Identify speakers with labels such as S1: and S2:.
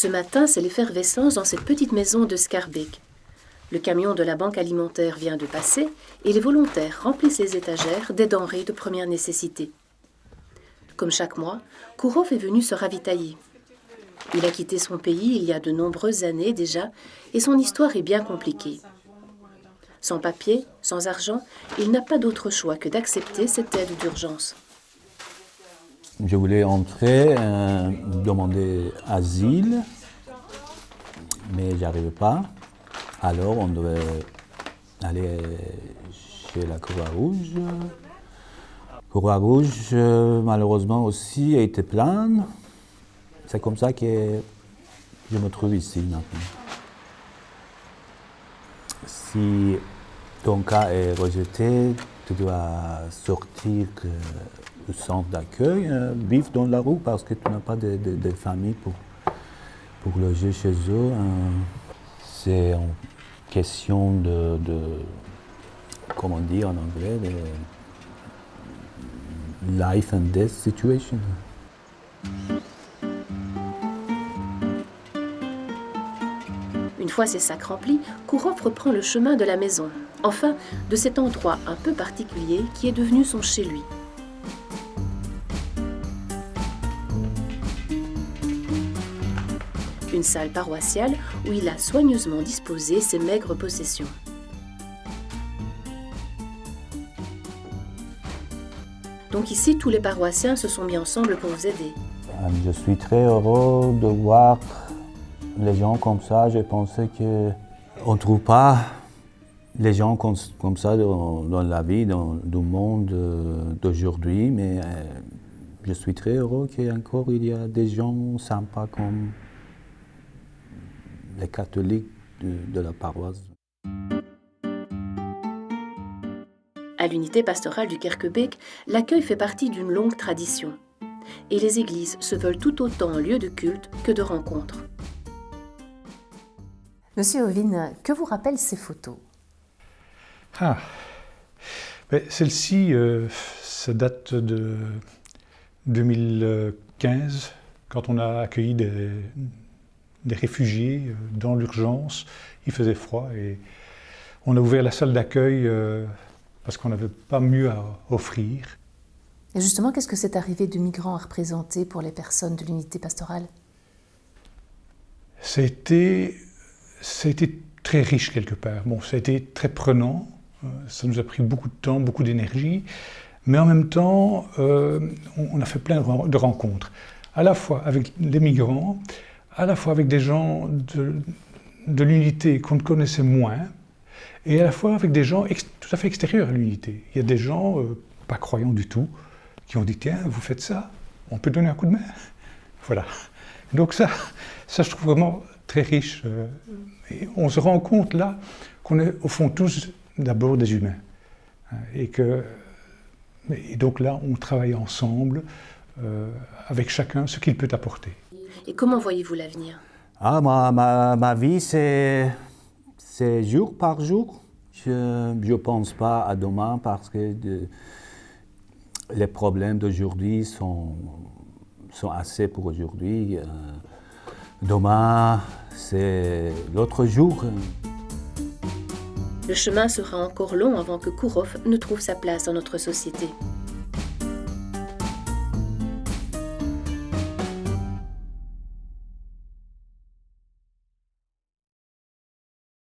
S1: Ce matin, c'est l'effervescence dans cette petite maison de Schaerbeek. Le camion de la banque alimentaire vient de passer et les volontaires remplissent les étagères des denrées de première nécessité. Comme chaque mois, Kourov est venu se ravitailler. Il a quitté son pays il y a de nombreuses années déjà et son histoire est bien compliquée. Sans papier, sans argent, il n'a pas d'autre choix que d'accepter cette aide d'urgence.
S2: Je voulais entrer, demander asile, mais j'arrivais pas. Alors on devait aller chez la Croix-Rouge. Croix-Rouge, malheureusement aussi, était pleine. C'est comme ça que je me trouve ici maintenant. Si ton cas est rejeté, tu dois sortir du centre d'accueil, vivre dans la rue parce que tu n'as pas de famille pour loger chez eux. C'est une question de comment dire en anglais, de life and death situation.
S1: Une fois ses sacs remplis, Kourov reprend le chemin de la maison, enfin de cet endroit un peu particulier qui est devenu son chez-lui. Une salle paroissiale où il a soigneusement disposé ses maigres possessions. Donc ici, tous les paroissiens se sont mis ensemble pour vous aider.
S2: Je suis très heureux de voir les gens comme ça. Je pensais qu'on ne trouve pas les gens comme ça dans la vie, dans le monde d'aujourd'hui, mais je suis très heureux qu'encore il y a des gens sympas comme les catholiques de la paroisse.
S1: À l'unité pastorale du Schaerbeek, l'accueil fait partie d'une longue tradition. Et les églises se veulent tout autant un lieu de culte que de rencontre.
S3: Monsieur Ovin, que vous rappellent ces photos?
S4: Celle-ci, ça date de 2015, quand on a accueilli des réfugiés dans l'urgence. Il faisait froid et on a ouvert la salle d'accueil parce qu'on n'avait pas mieux à offrir.
S3: Et justement, qu'est-ce que cette arrivée de migrants a représenté pour les personnes de l'unité pastorale?
S4: Ça a été très riche quelque part. Bon, ça a été très prenant, ça nous a pris beaucoup de temps, beaucoup d'énergie, mais en même temps, on a fait plein de rencontres, à la fois avec les migrants, à la fois avec des gens de l'unité qu'on ne connaissait moins, et à la fois avec des gens tout à fait extérieurs à l'unité. Il y a des gens pas croyants du tout, qui ont dit « Tiens, vous faites ça, on peut donner un coup de main ». Voilà. Donc ça, je trouve vraiment très riche. Et on se rend compte là qu'on est au fond tous d'abord des humains. Et donc là, on travaille ensemble, avec chacun ce qu'il peut apporter.
S1: Et comment voyez-vous l'avenir?
S2: Ma vie, c'est jour par jour. Je ne pense pas à demain parce que les problèmes d'aujourd'hui sont assez pour aujourd'hui. Demain, c'est l'autre jour.
S1: Le chemin sera encore long avant que Kourov ne trouve sa place dans notre société.